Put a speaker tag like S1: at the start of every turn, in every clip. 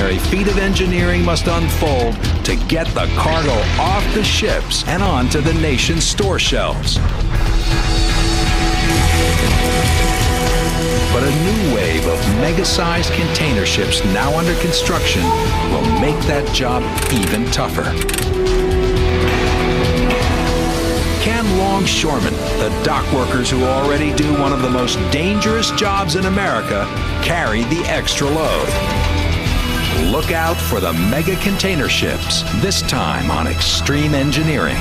S1: extraordinary feat of engineering must unfold to get the cargo off the ships and onto the nation's store shelves. But a new wave of mega-sized container ships now under construction will make that job even tougher. Can longshoremen, the dock workers who already do one of the most dangerous jobs in America, carry the extra load? Look out for the mega container ships, this time on Extreme Engineering.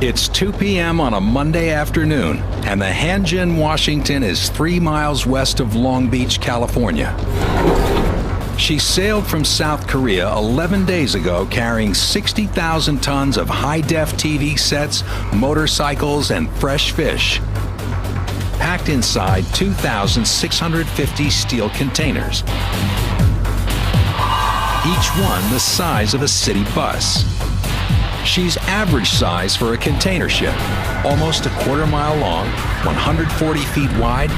S1: It's 2 p.m. on a Monday afternoon, and the Hanjin, Washington is 3 miles west of Long Beach, California. She sailed from South Korea 11 days ago carrying 60,000 tons of high-def TV sets, motorcycles, and fresh fish, packed inside 2,650 steel containers, each one the size of a city bus. She's average size for a container ship, almost a quarter-mile long, 140 feet wide,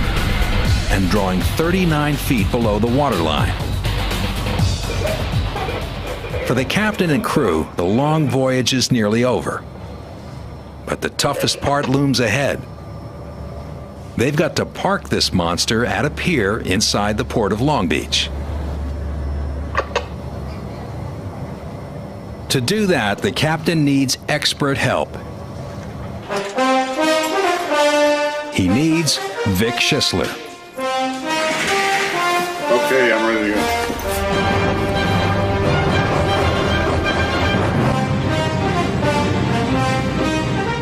S1: and drawing 39 feet below the waterline. For the captain and crew, the long voyage is nearly over. But the toughest part looms ahead. They've got to park this monster at a pier inside the port of Long Beach. To do that, the captain needs expert help. He needs Vic Schisler.
S2: Okay, I'm ready to go.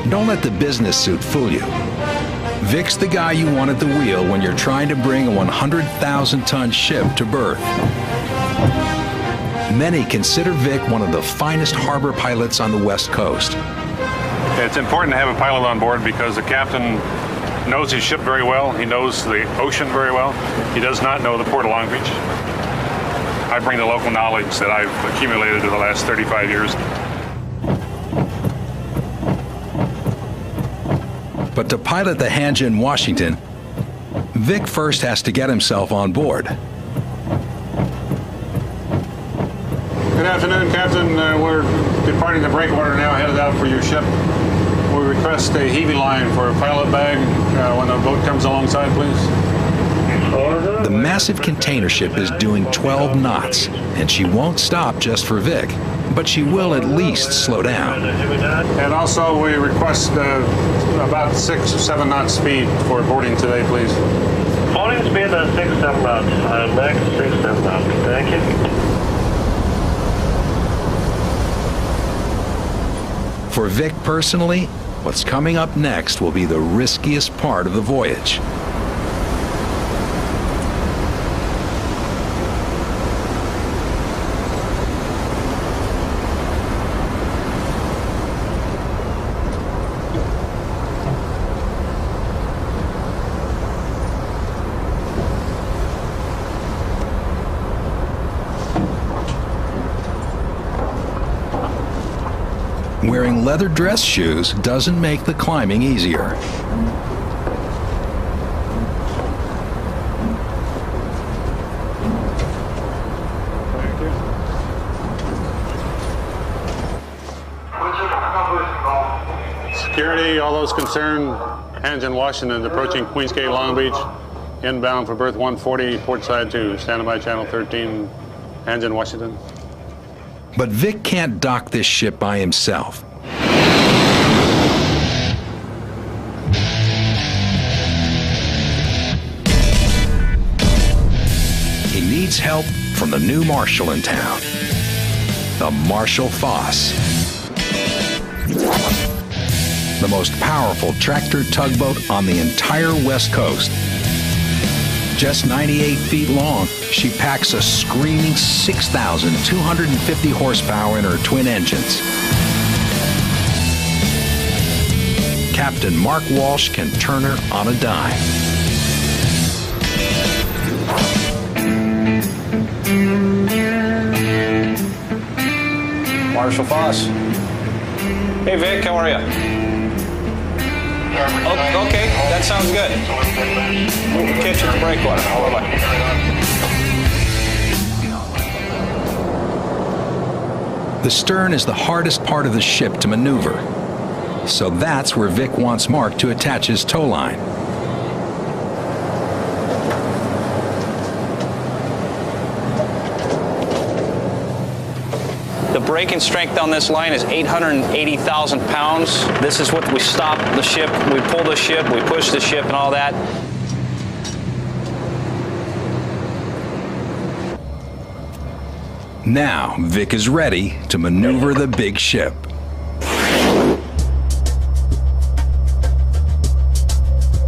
S1: Don't let the business suit fool you. Vic's the guy you want at the wheel when you're trying to bring a 100,000-ton ship to berth. Many consider Vic one of the finest harbor pilots on the West Coast.
S2: It's important to have a pilot on board because the captain knows his ship very well. He knows the ocean very well. He does not know the Port of Long Beach. I bring the local knowledge that I've accumulated in the last 35 years.
S1: But to pilot the Hanjin, Washington, Vic first has to get himself on board.
S2: Good afternoon, Captain. We're departing the breakwater now, headed out for your ship. We request a heavy line for a pilot bag when the boat comes alongside, please.
S1: The massive container ship is doing 12 knots, and she won't stop just for Vic, but she will at least slow down.
S2: And also, we request about 6 or 7 knots speed for boarding today, please.
S3: Boarding speed at 6 7 knots. Max 6 7 knots. Thank you.
S1: For Vic personally, what's coming up next will be the riskiest part of the voyage. Wearing leather dress shoes doesn't make the climbing easier.
S2: Security, all those concerned, Hanjin, Washington, approaching Queens Gate, Long Beach, inbound for berth 140, port side 2, standing by channel 13, Hanjin, Washington.
S1: But Vic can't dock this ship by himself. He needs help from the new marshal in town, the Marshal Foss. The most powerful tractor tugboat on the entire West Coast. Just 98 feet long, she packs a screaming 6,250 horsepower in her twin engines. Captain Mark Walsh can turn her on a dime.
S4: Marshal Foss. Hey Vic, how are you? Oh, okay, that sounds good. We'll catch you at the breakwater. Bye-bye.
S1: The stern is the hardest part of the ship to maneuver, so that's where Vic wants Mark to attach his tow line.
S4: The braking strength on this line is 880,000 pounds. This is what we stop the ship, we pull the ship, we push the ship and all that.
S1: Now, Vic is ready to maneuver the big ship.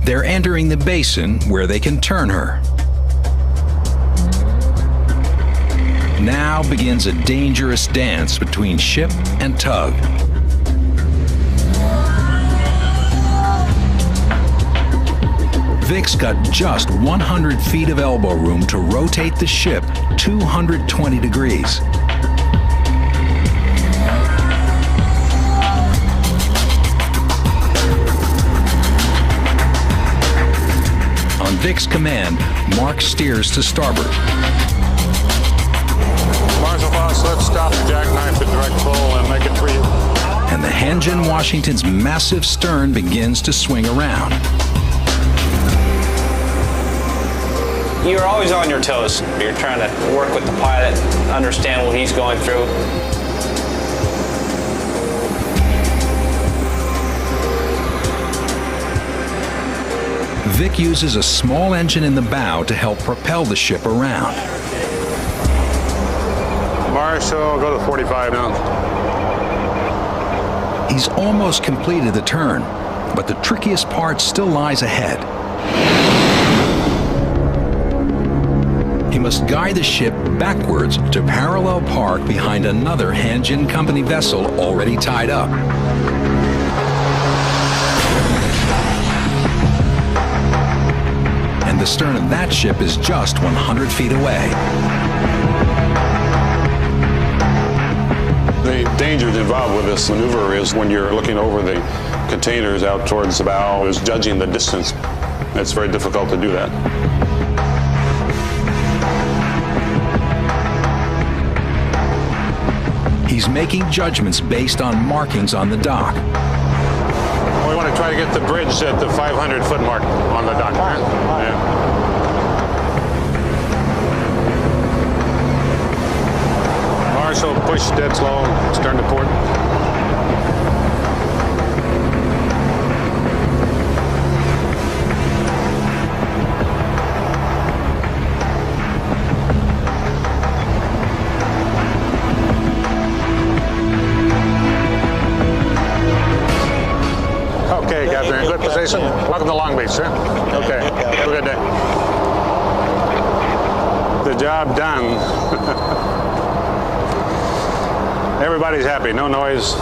S1: They're entering the basin where they can turn her. Now begins a dangerous dance between ship and tug. Vic's got just 100 feet of elbow room to rotate the ship 220 degrees. On Vic's command, Mark steers to starboard.
S2: Marshal Foss, let's stop the jackknife at direct pull and make it for you.
S1: And the Hanjin Washington's massive stern begins to swing around.
S4: You're always on your toes. You're trying to work with the pilot, understand what he's going through.
S1: Vic uses a small engine in the bow to help propel the ship around.
S2: Marshal, go to 45 now.
S1: He's almost completed the turn, but the trickiest part still lies ahead. He must guide the ship backwards to parallel park behind another Hanjin Company vessel already tied up. And the stern of that ship is just 100 feet away.
S2: The danger involved with this maneuver is when you're looking over the containers out towards the bow, is judging the distance. It's very difficult to do that.
S1: He's making judgments based on markings on the dock.
S2: We want to try to get the bridge at the 500-foot mark on the dock. Yeah. Marshal, push dead slow, stern to port. Okay, Captain, in good position. Welcome to Long Beach, sir. Okay, have a good day. The job done. Everybody's happy, no noise.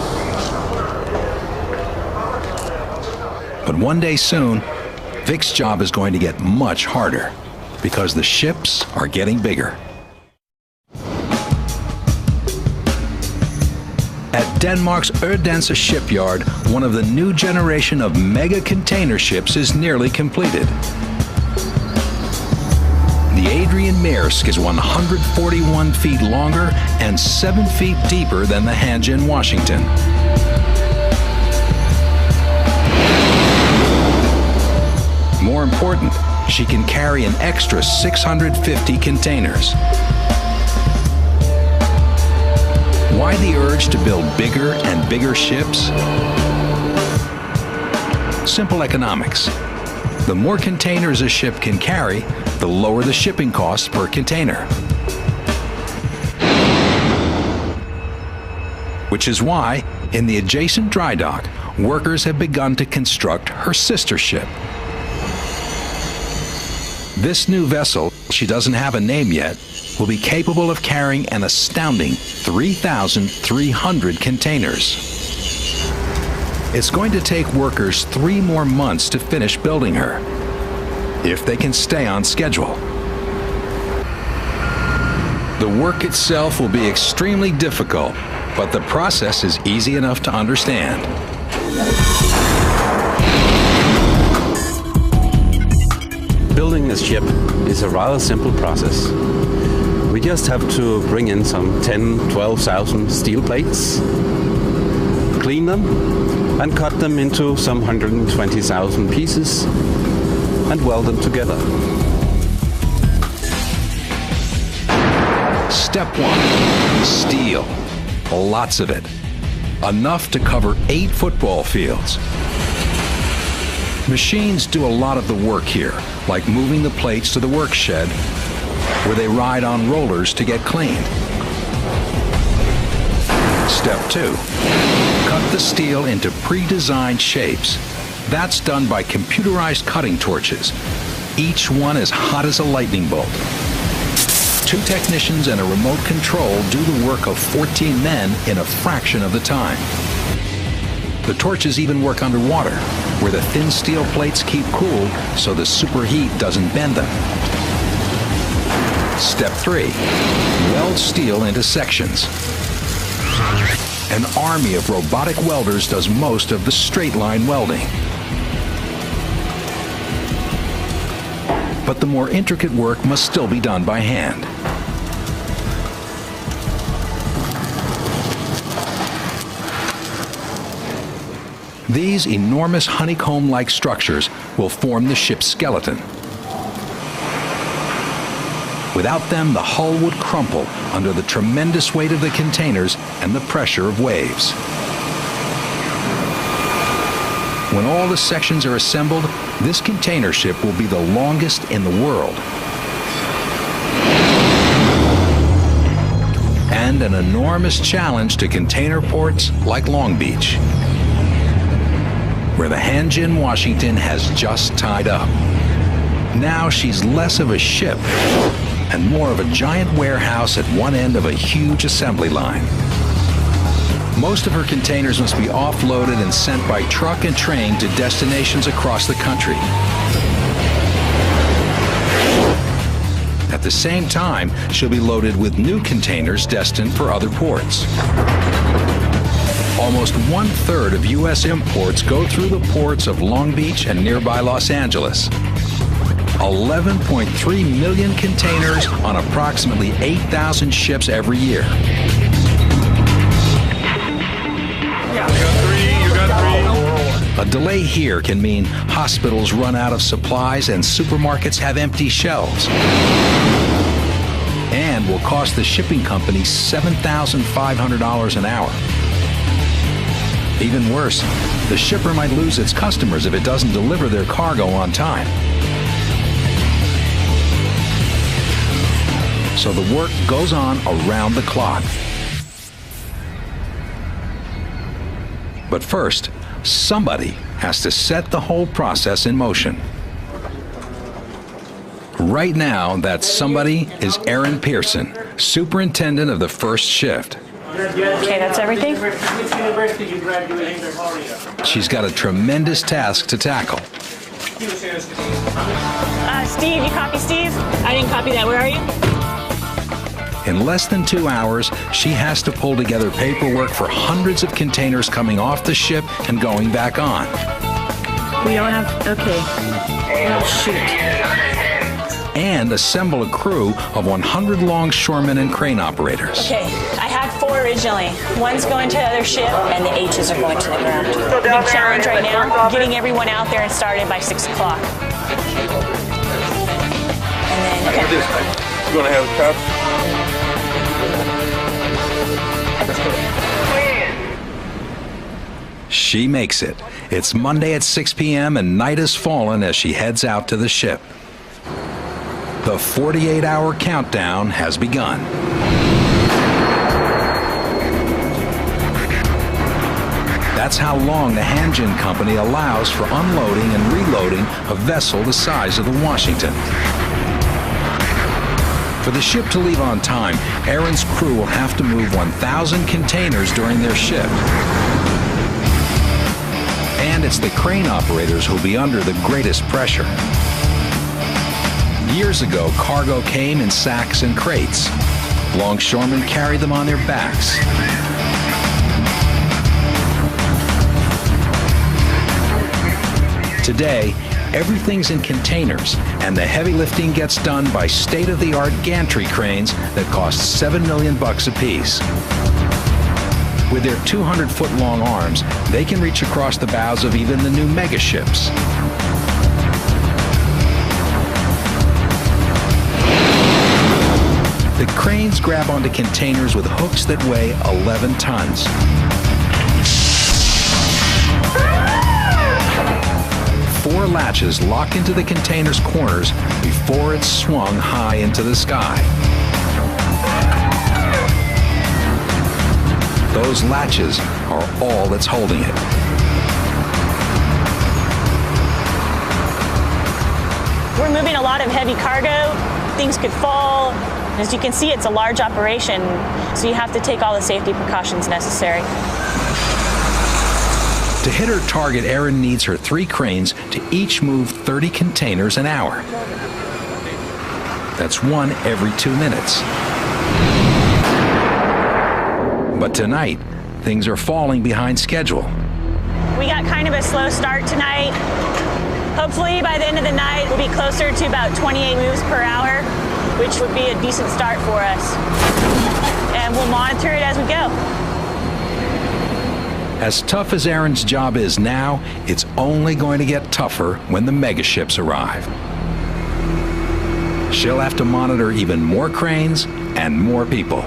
S1: But one day soon, Vic's job is going to get much harder because the ships are getting bigger. At Denmark's Odense shipyard, one of the new generation of mega container ships is nearly completed. The Adrian Maersk is 141 feet longer and 7 feet deeper than the Hanjin Washington. More important, she can carry an extra 650 containers. Why the urge to build bigger and bigger ships? Simple economics. The more containers a ship can carry, the lower the shipping costs per container. Which is why, in the adjacent dry dock, workers have begun to construct her sister ship. This new vessel, she doesn't have a name yet, will be capable of carrying an astounding 3,300 containers. It's going to take workers 3 more months to finish building her, if they can stay on schedule. The work itself will be extremely difficult, but the process is easy enough to understand.
S5: Building a ship is a rather simple process. We just have to bring in some 10,000-12,000 steel plates, clean them, and cut them into some 120,000 pieces and weld them together.
S1: Step 1, steel. Lots of it. Enough to cover 8 football fields. Machines do a lot of the work here, like moving the plates to the work shed, where they ride on rollers to get cleaned. Step 2, cut the steel into pre-designed shapes. That's done by computerized cutting torches, each one as hot as a lightning bolt. 2 technicians and a remote control do the work of 14 men in a fraction of the time. The torches even work underwater, where the thin steel plates keep cool so the superheat doesn't bend them. Step 3, weld steel into sections. An army of robotic welders does most of the straight line welding. But the more intricate work must still be done by hand. These enormous honeycomb-like structures will form the ship's skeleton. Without them, the hull would crumple under the tremendous weight of the containers and the pressure of waves. When all the sections are assembled, this container ship will be the longest in the world. And an enormous challenge to container ports like Long Beach, where the Hanjin Washington has just tied up. Now she's less of a ship and more of a giant warehouse at one end of a huge assembly line. Most of her containers must be offloaded and sent by truck and train to destinations across the country. At the same time, she'll be loaded with new containers destined for other ports. Almost 1/3 of U.S. imports go through the ports of Long Beach and nearby Los Angeles. 11.3 million containers on approximately 8,000 ships every year. A delay here can mean hospitals run out of supplies and supermarkets have empty shelves. And will cost the shipping company $7,500 an hour. Even worse, the shipper might lose its customers if it doesn't deliver their cargo on time. So the work goes on around the clock. But first, somebody has to set the whole process in motion. Right now, that somebody is Erin Pearson, superintendent of the first shift.
S6: Okay, that's everything?
S1: She's got a tremendous task to tackle.
S6: Steve, you copy Steve? I didn't copy that. Where are you?
S1: In less than 2 hours, she has to pull together paperwork for hundreds of containers coming off the ship and going back on.
S6: We don't have, okay. Oh, shoot.
S1: And assemble a crew of 100 longshoremen and crane operators.
S6: Okay, I had 4 originally. One's going to the other ship, and the H's are going to the ground. The big challenge right now, getting everyone out there and started by 6 o'clock. And then, okay.
S7: You're going to have a cup?
S1: She makes it. It's Monday at 6 p.m. and night has fallen as she heads out to the ship. The 48-hour countdown has begun. That's how long the Hanjin Company allows for unloading and reloading a vessel the size of the Washington. For the ship to leave on time, Erin's crew will have to move 1,000 containers during their shift. And it's the crane operators who'll be under the greatest pressure. Years ago, cargo came in sacks and crates. Longshoremen carried them on their backs. Today, everything's in containers, and the heavy lifting gets done by state-of-the-art gantry cranes that cost $7 million apiece. With their 200-foot-long arms, they can reach across the bows of even the new megaships. The cranes grab onto containers with hooks that weigh 11 tons. Four latches lock into the container's corners before it's swung high into the sky. Those latches are all that's holding it.
S6: We're moving a lot of heavy cargo. Things could fall. As you can see, it's a large operation, so you have to take all the safety precautions necessary.
S1: To hit her target, Erin needs her 3 cranes to each move 30 containers an hour. That's one every 2 minutes. But tonight, things are falling behind schedule.
S6: We got kind of a slow start tonight. Hopefully by the end of the night, we'll be closer to about 28 moves per hour, which would be a decent start for us. And we'll monitor it as we go.
S1: As tough as Erin's job is now, it's only going to get tougher when the megaships arrive. She'll have to monitor even more cranes and more people.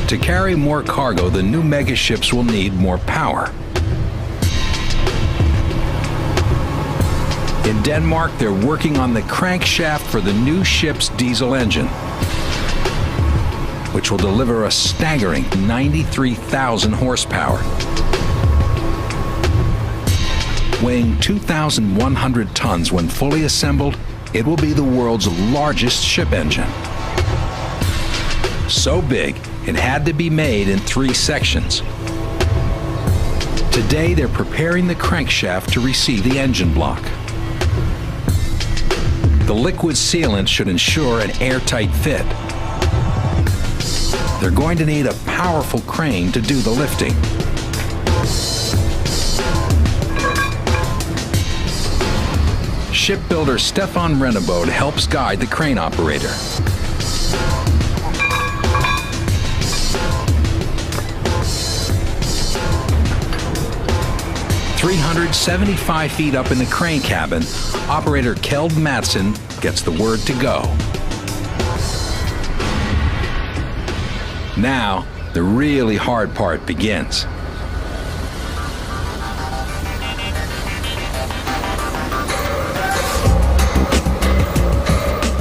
S1: To carry more cargo, the new megaships will need more power. In Denmark, they're working on the crankshaft for the new ship's diesel engine, which will deliver a staggering 93,000 horsepower. Weighing 2,100 tons when fully assembled, it will be the world's largest ship engine. So big, it had to be made in 3 sections. Today, they're preparing the crankshaft to receive the engine block. The liquid sealant should ensure an airtight fit. They're going to need a powerful crane to do the lifting. Shipbuilder Stefan Rennebold helps guide the crane operator. "375 feet up in the crane cabin, operator Kjeld Madsen gets the word to go. Now, the really hard part begins.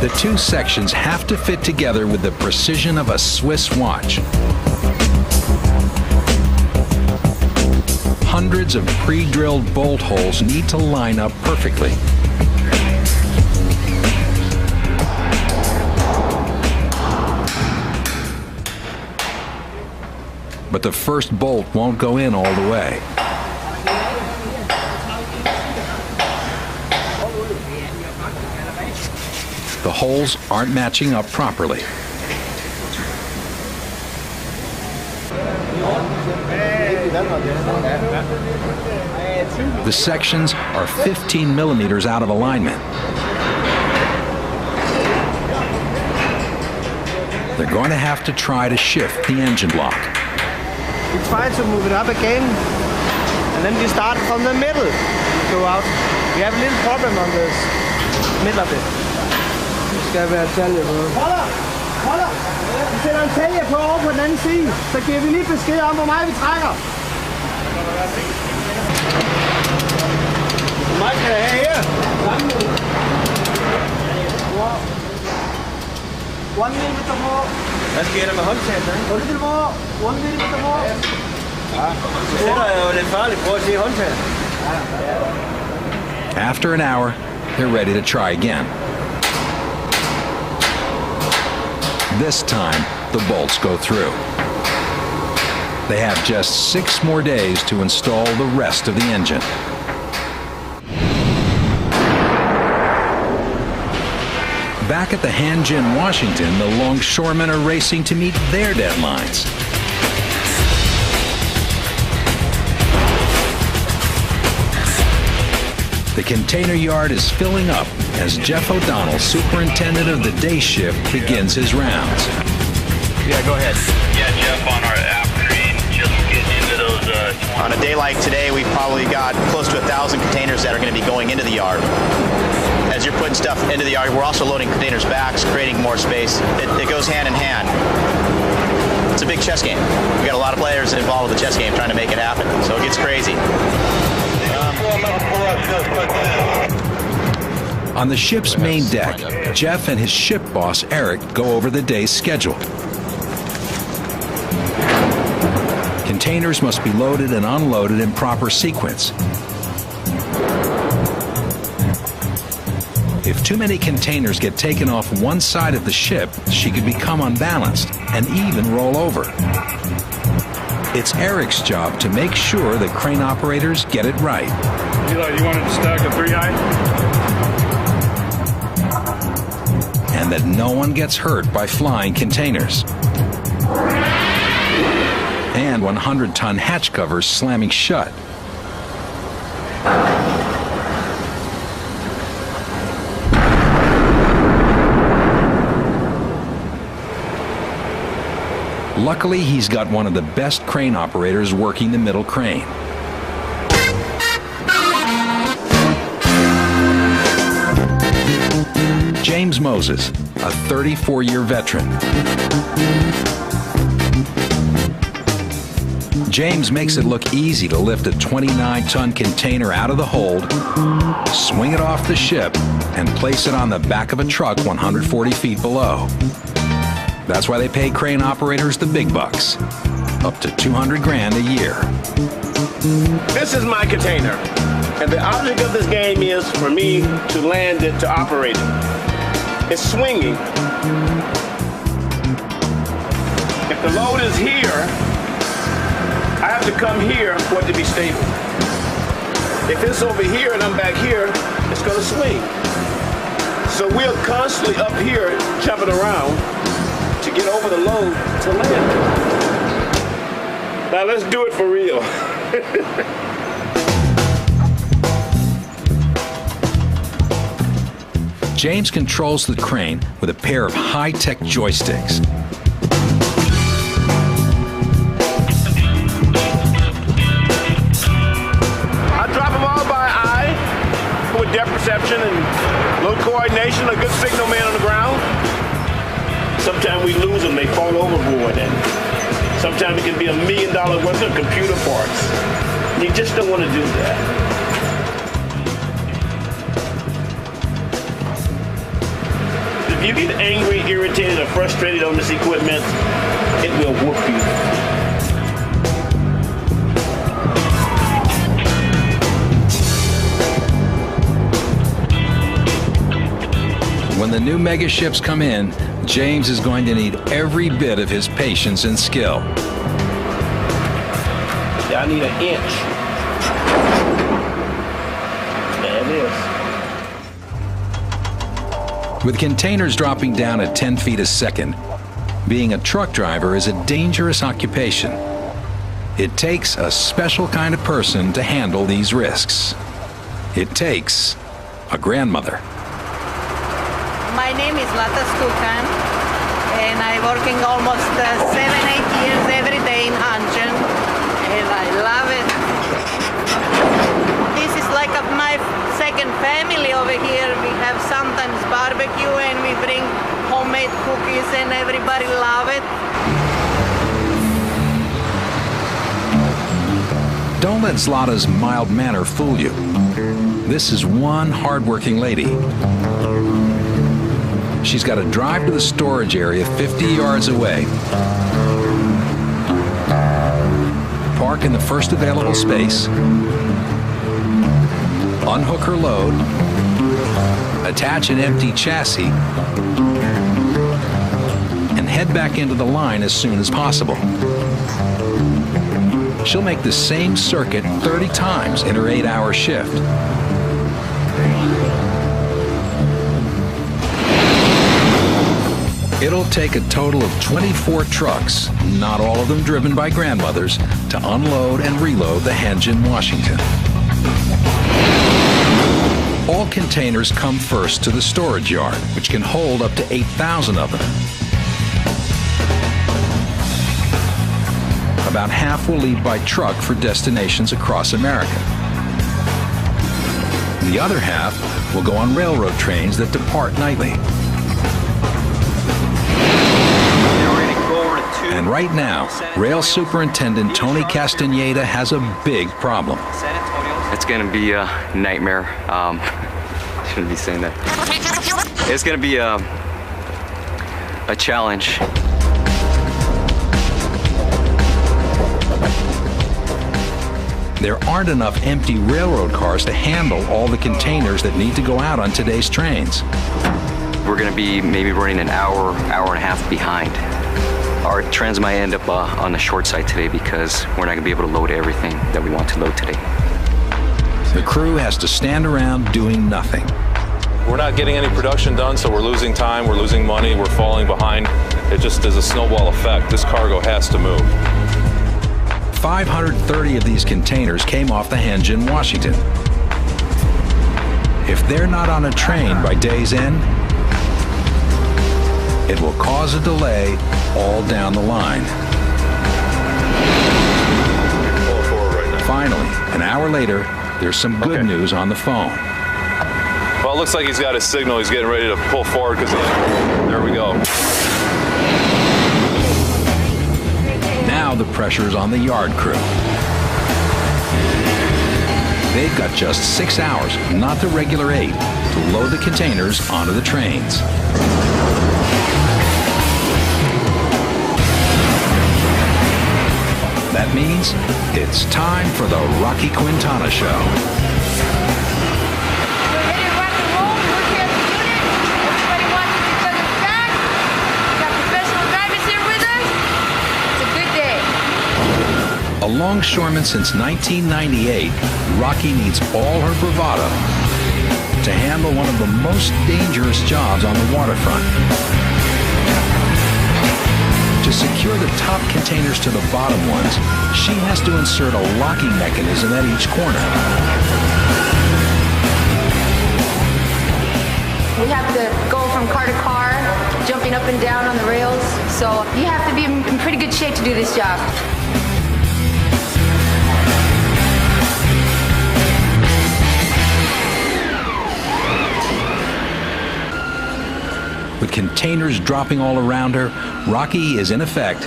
S1: The 2 sections have to fit together with the precision of a Swiss watch. Hundreds of pre-drilled bolt holes need to line up perfectly. But the first bolt won't go in all the way. The holes aren't matching up properly. The sections are 15 millimeters out of alignment. They're going to have to try to shift the engine block.
S8: We try to move it up again, and then we start from the middle, go out. We have a little problem on this middle of it. Det skal være talje på. Holder! Vi sætter en talje på over på den anden side, så giver vi lige besked om, hvor meget vi trækker. Hvor meget kan jeg have her? 1 millimeter more. Hvad sker der med håndtaget? 1 little more. 1 millimeter more. Ja, så sætter jeg jo lidt farligt på at se håndtaget.
S1: After an hour, they're ready to try again. This time, the bolts go through. They have just 6 more days to install the rest of the engine. Back at the Hanjin, Washington, the longshoremen are racing to meet their deadlines. The container yard is filling up as Jeff O'Donnell, superintendent of the day shift, begins his rounds.
S8: Yeah, go ahead.
S9: Yeah, Jeff, on our afternoon, just getting into those.
S10: On a day like today, we've probably got close to 1,000 containers that are going to be going into the yard. As you're putting stuff into the yard, we're also loading containers back, creating more space. It goes hand in hand. It's a big chess game. We got a lot of players involved with the chess game trying to make it happen, so it gets crazy.
S1: On the ship's main deck, Jeff and his ship boss, Eric, go over the day's schedule. Containers must be loaded and unloaded in proper sequence. If too many containers get taken off one side of the ship, she could become unbalanced and even roll over. It's Eric's job to make sure that crane operators get it right.
S2: Eli, you wanted to stack a 3 high?
S1: And that no one gets hurt by flying containers. And 100-ton hatch covers slamming shut. Luckily, he's got one of the best crane operators working the middle crane. James Moses, a 34-year veteran. James makes it look easy to lift a 29-ton container out of the hold, swing it off the ship, and place it on the back of a truck 140 feet below. That's why they pay crane operators the big bucks, up to $200,000 a year.
S7: This is my container, and the object of this game is for me to land it, to operate it. It's swinging. If the load is here, I have to come here for it to be stable. If it's over here and I'm back here, it's going to swing. So we're constantly up here jumping around to get over the load to land. Now let's do it for real.
S1: James controls the crane with a pair of high-tech joysticks.
S7: I drop them all by eye with depth perception and a little coordination, a good signal man on the ground. Sometimes we lose them, they fall overboard, and sometimes it can be $1 million worth of computer parts. You just don't want to do that. If you get angry, irritated, or frustrated on this equipment, it will whoop you.
S1: When the new mega ships come in, James is going to need every bit of his patience and skill.
S7: I need an inch. There it is.
S1: With containers dropping down at 10 feet a second, being a truck driver is a dangerous occupation. It takes a special kind of person to handle these risks. It takes a grandmother.
S11: My name is Lata Stukan, and I'm working almost 7-8 years every day in Hanjin, and I love it. This is like my second family over here. We have sometimes barbecue, and we bring homemade cookies, and everybody love it.
S1: Don't let Zlata's mild manner fool you. This is one hardworking lady. She's got to drive to the storage area 50 yards away, park in the first available space, unhook her load, attach an empty chassis, and head back into the line as soon as possible. She'll make the same circuit 30 times in her 8-hour shift. It'll take a total of 24 trucks, not all of them driven by grandmothers, to unload and reload the Hanjin Washington. All containers come first to the storage yard, which can hold up to 8,000 of them. About half will leave by truck for destinations across America. The other half will go on railroad trains that depart nightly. And right now, Rail Superintendent Tony Castaneda has a big problem.
S12: It's going to be a nightmare. Shouldn't be saying that. It's going to be a challenge.
S1: There aren't enough empty railroad cars to handle all the containers that need to go out on today's trains.
S12: We're going to be maybe running an hour, hour and a half behind. Our trains might end up on the short side today because we're not going to be able to load everything that we want to load today.
S1: The crew has to stand around doing nothing.
S13: We're not getting any production done, so we're losing time, we're losing money, we're falling behind. It just is a snowball effect. This cargo has to move.
S1: 530 of these containers came off the Hanjin, Washington. If they're not on a train by day's end, it will cause a delay all down the line. Finally, an hour later, there's some good news on the phone.
S13: Well, it looks like he's got his signal. He's getting ready to pull forward because there we go.
S1: Now the pressure's on the yard crew. They've got just 6 hours, not the regular 8, to load the containers onto the trains. That means it's time for the Rocky Quintana Show. A longshoreman since 1998, Rocky needs all her bravado to handle one of the most dangerous jobs on the waterfront. To secure the top containers to the bottom ones, she has to insert a locking mechanism at each corner.
S14: We have to go from car to car, jumping up and down on the rails, so you have to be in pretty good shape to do this job.
S1: With containers dropping all around her, Rocky is in effect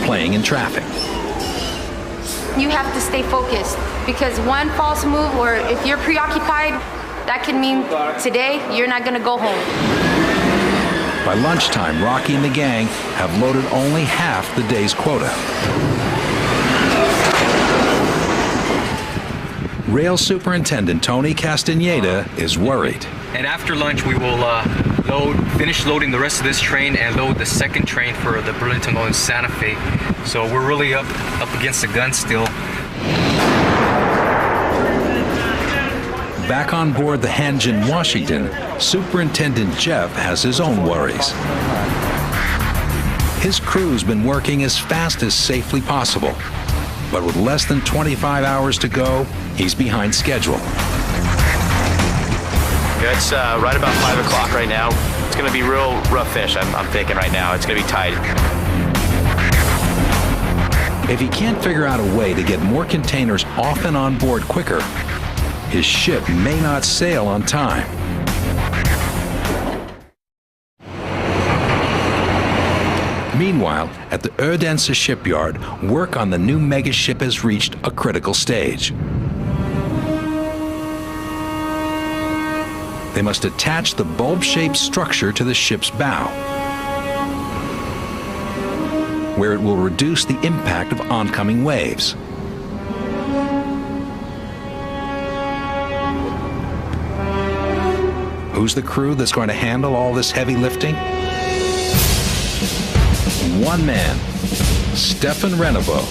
S1: playing in traffic.
S14: You have to stay focused because one false move or if you're preoccupied, that can mean today you're not going to go home.
S1: By lunchtime, Rocky and the gang have loaded only half the day's quota. Rail Superintendent Tony Castaneda is worried.
S15: And after lunch, we will finish loading the rest of this train and load the second train for the Burlington and Santa Fe. So we're really up against the gun still.
S1: Back on board the Hanjin, Washington, Superintendent Jeff has his own worries. His crew's been working as fast as safely possible, but with less than 25 hours to go, he's behind schedule.
S10: Yeah, it's right about 5 o'clock right now. It's going to be real rough fish, I'm thinking right now. It's going to be tight.
S1: If he can't figure out a way to get more containers off and on board quicker, his ship may not sail on time. Meanwhile, at the Odense shipyard, work on the new megaship has reached a critical stage. They must attach the bulb-shaped structure to the ship's bow, where it will reduce the impact of oncoming waves. Who's the crew that's going to handle all this heavy lifting? One man, Stefan Renevode,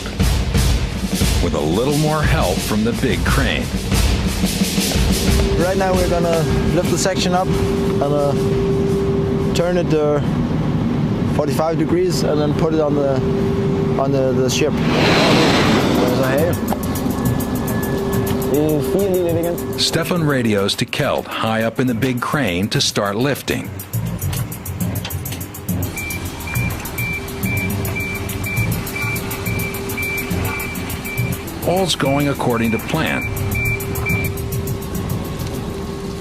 S1: with a little more help from the big crane.
S8: Right now we're gonna lift the section up and turn it 45 degrees and then put it on the ship.
S1: Stefan radios to Kjeld high up in the big crane to start lifting. All's going according to plan.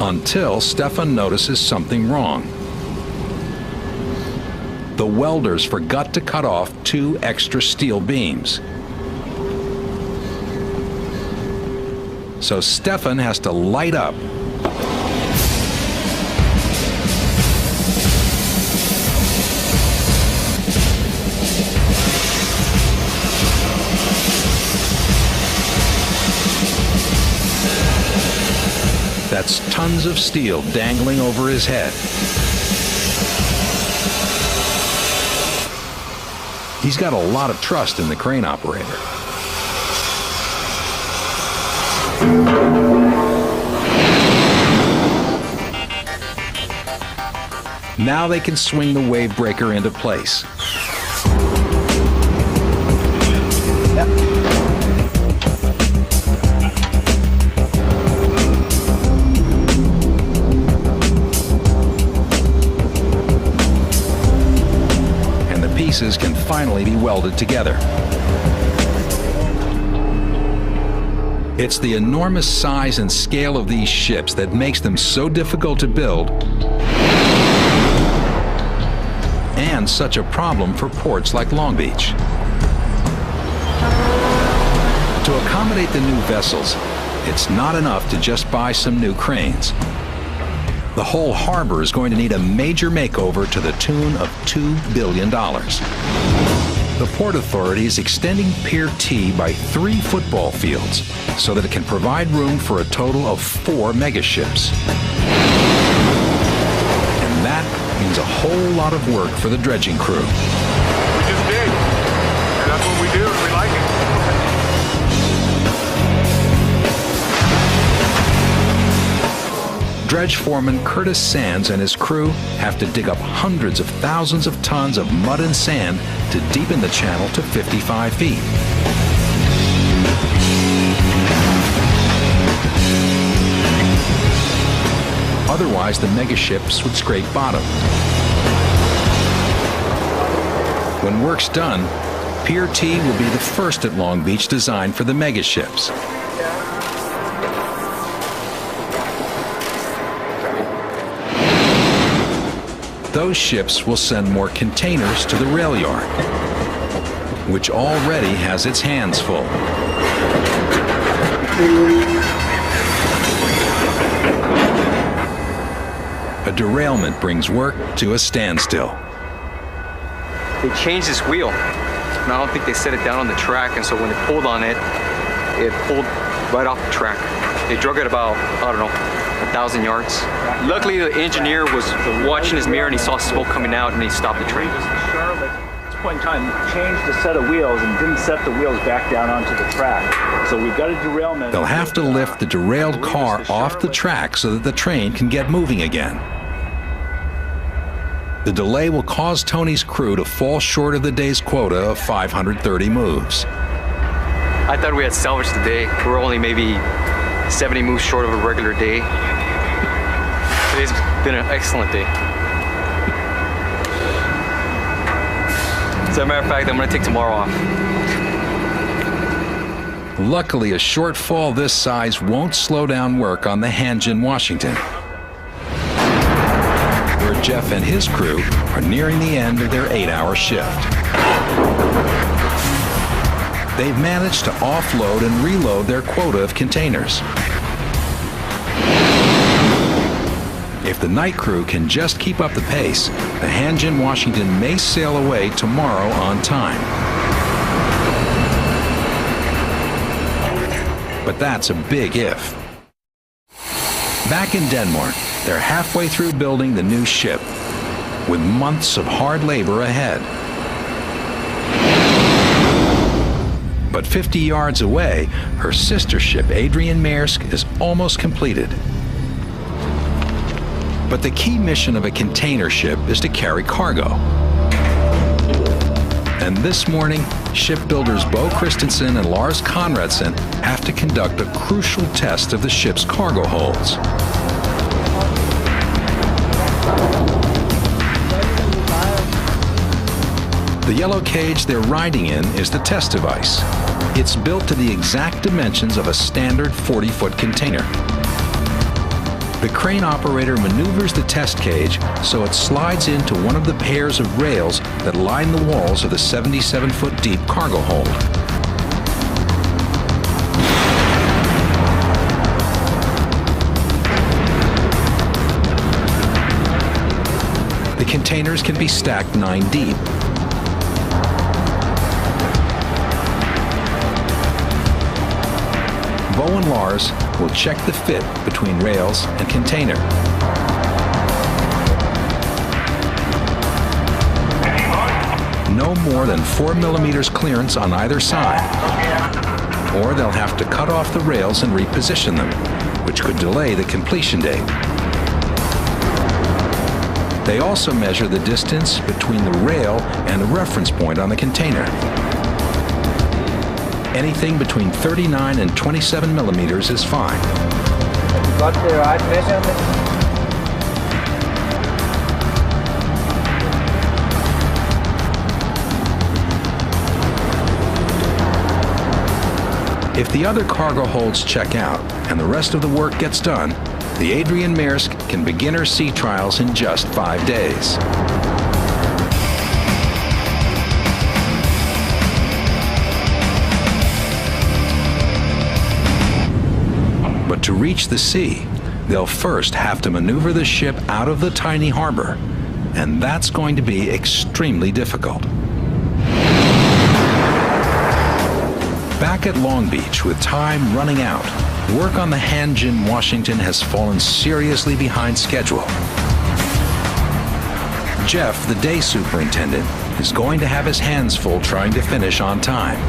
S1: Until Stefan notices something wrong. The welders forgot to cut off 2 extra steel beams. So Stefan has to light up. That's tons of steel dangling over his head. He's got a lot of trust in the crane operator. Now they can swing the wave breaker into place. And the pieces can finally be welded together. It's the enormous size and scale of these ships that makes them so difficult to build and such a problem for ports like Long Beach. To accommodate the new vessels, it's not enough to just buy some new cranes. The whole harbor is going to need a major makeover to the tune of $2 billion. The Port Authority is extending Pier T by 3 football fields so that it can provide room for a total of 4 megaships. And that means a whole lot of work for the dredging crew.
S2: We just dig. And that's what we do, and we like it.
S1: Dredge foreman Curtis Sands and his crew have to dig up hundreds of thousands of tons of mud and sand to deepen the channel to 55 feet. Otherwise, the megaships would scrape bottom. When work's done, Pier T will be the first at Long Beach designed for the megaships. Those ships will send more containers to the rail yard, which already has its hands full. A derailment brings work to a standstill.
S15: They changed this wheel, and I don't think they set it down on the track, and so when they pulled on it, it pulled right off the track. They drug it about, I don't know, 1,000 yards. Luckily, the engineer was watching his mirror and he saw smoke coming out and he stopped the train.
S16: Charlotte, at this point in time, changed the set of wheels and didn't set the wheels back down onto the track. So we've got a derailment.
S1: They'll have to lift the derailed car off the track so that the train can get moving again. The delay will cause Tony's crew to fall short of the day's quota of 530 moves.
S15: I thought we had salvaged the day. We're only maybe 70 moves short of a regular day. Today's been an excellent day. As a matter of fact, I'm going to take tomorrow off.
S1: Luckily, a shortfall this size won't slow down work on the Hanjin Washington, where Jeff and his crew are nearing the end of their 8-hour shift. They've managed to offload and reload their quota of containers. If the night crew can just keep up the pace, the Hanjin Washington may sail away tomorrow on time. But that's a big if. Back in Denmark, they're halfway through building the new ship, with months of hard labor ahead. But 50 yards away, her sister ship, Adrian Maersk, is almost completed. But the key mission of a container ship is to carry cargo. And this morning, shipbuilders Bo Christensen and Lars Conradsen have to conduct a crucial test of the ship's cargo holds. The yellow cage they're riding in is the test device. It's built to the exact dimensions of a standard 40-foot container. The crane operator maneuvers the test cage so it slides into one of the pairs of rails that line the walls of the 77-foot deep cargo hold. The containers can be stacked 9 deep. Bo and Lars will check the fit between rails and container. No more than 4 millimeters clearance on either side, or they'll have to cut off the rails and reposition them, which could delay the completion date. They also measure the distance between the rail and the reference point on the container. Anything between 39 and 27 millimeters is fine.
S8: Have you got the right measurement?
S1: If the other cargo holds check out and the rest of the work gets done, the Adrian Maersk can begin her sea trials in just 5 days. But to reach the sea, they'll first have to maneuver the ship out of the tiny harbor, and that's going to be extremely difficult. Back at Long Beach, with time running out, work on the Hanjin Washington has fallen seriously behind schedule. Jeff, the day superintendent, is going to have his hands full trying to finish on time.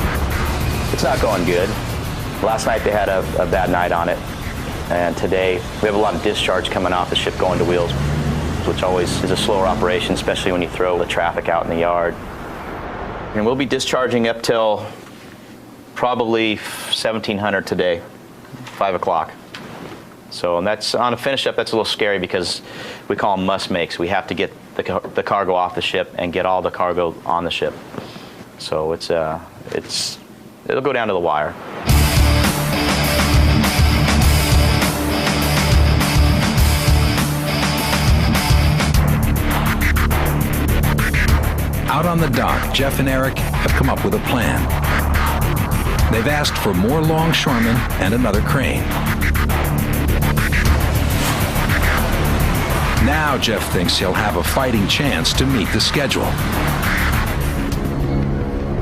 S10: It's not going good. Last night they had a bad night on it, and today we have a lot of discharge coming off the ship going to wheels, which always is a slower operation, especially when you throw the traffic out in the yard. And we'll be discharging up till probably 1700 today, 5 o'clock. So, and that's on a finish up. That's a little scary because we call them must makes. We have to get the cargo off the ship and get all the cargo on the ship. So it'll go down to the wire.
S1: Out on the dock, Jeff and Eric have come up with a plan. They've asked for more longshoremen and another crane. Now Jeff thinks he'll have a fighting chance to meet the schedule.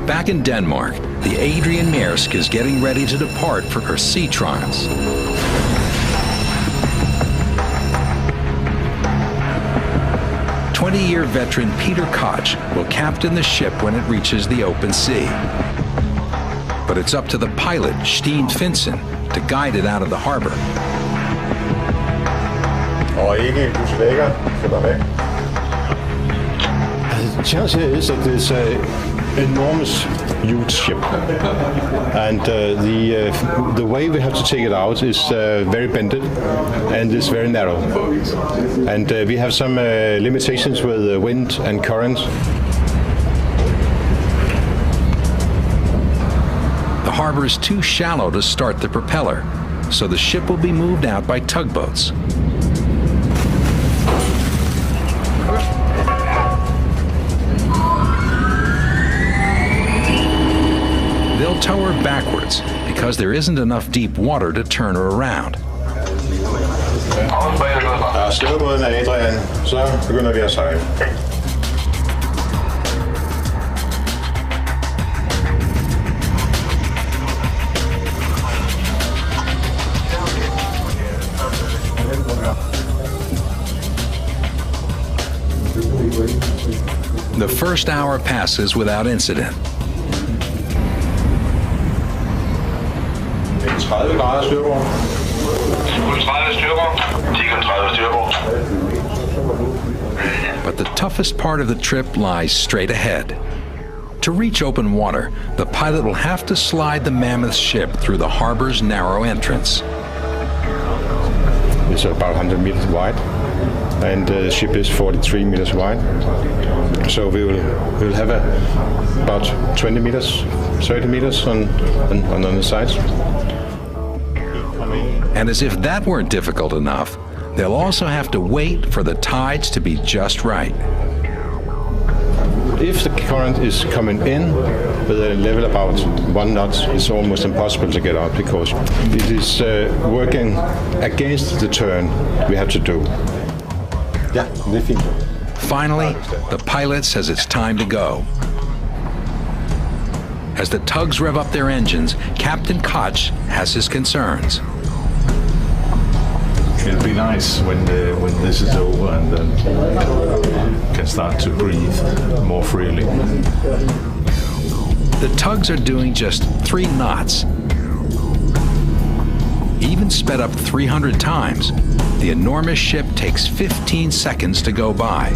S1: Back in Denmark, the Adrian Maersk is getting ready to depart for her sea trials. "20-year veteran Peter Koch will captain the ship when it reaches the open sea. But it's up to the pilot, Steen Finsen, to guide it out of the harbor.
S17: The challenge here is that it's an enormous, huge ship, and the way we have to take it out is very bended and it's very narrow, and we have some limitations with wind and current.
S1: The harbor is too shallow to start the propeller, so the ship will be moved out by tugboats. They'll tow her backwards because there isn't enough deep water to turn her around.
S17: Støvbåden er Adrian, så begynder vi at sejle.
S1: The first hour passes without incident.
S17: 30 grader styrbord.
S9: 30 styrbord. 10 styrbord.
S1: But the toughest part of the trip lies straight ahead. To reach open water, the pilot will have to slide the mammoth ship through the harbor's narrow entrance.
S17: It's about 100 meters wide, and the ship is 43 meters wide. So we'll have about 20 meters, 30 meters on the sides.
S1: And as if that weren't difficult enough, they'll also have to wait for the tides to be just right.
S17: If the current is coming in with a level about 1 knot, it's almost impossible to get out because it is working against the turn we have to do.
S1: Finally, the pilot says it's time to go. As the tugs rev up their engines, Captain Koch has his concerns.
S18: It'll be nice when this is over and then can start to breathe more freely.
S1: The tugs are doing just 3 knots. Even sped up 300 times, the enormous ship takes 15 seconds to go by.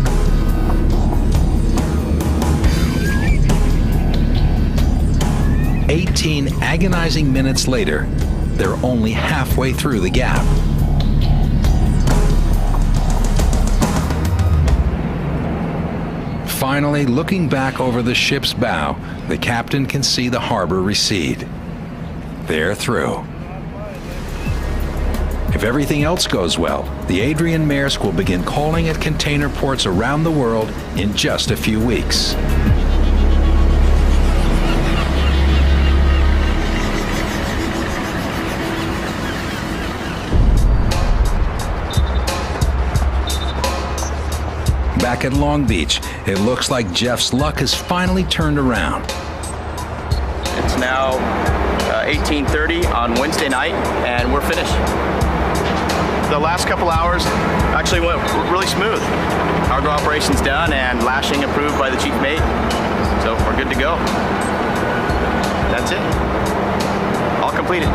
S1: "18 agonizing minutes later, they're only halfway through the gap. Finally, looking back over the ship's bow, the captain can see the harbor recede. They're through. If everything else goes well, the Adrian Maersk will begin calling at container ports around the world in just a few weeks. Back at Long Beach, it looks like Jeff's luck has finally turned around.
S10: It's now 18:30 on Wednesday night, and we're finished. The last couple hours actually went really smooth. Cargo operations done and lashing approved by the chief mate, so we're good to go. That's it. All completed.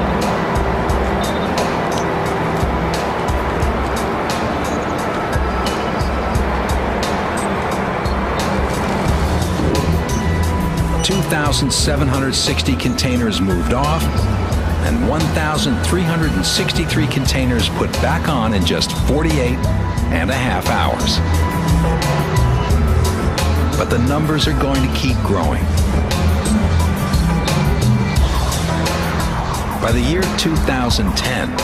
S1: $2,760 containers moved off, and 1,363 containers put back on in just 48.5 hours. But the numbers are going to keep growing. By the year 2010,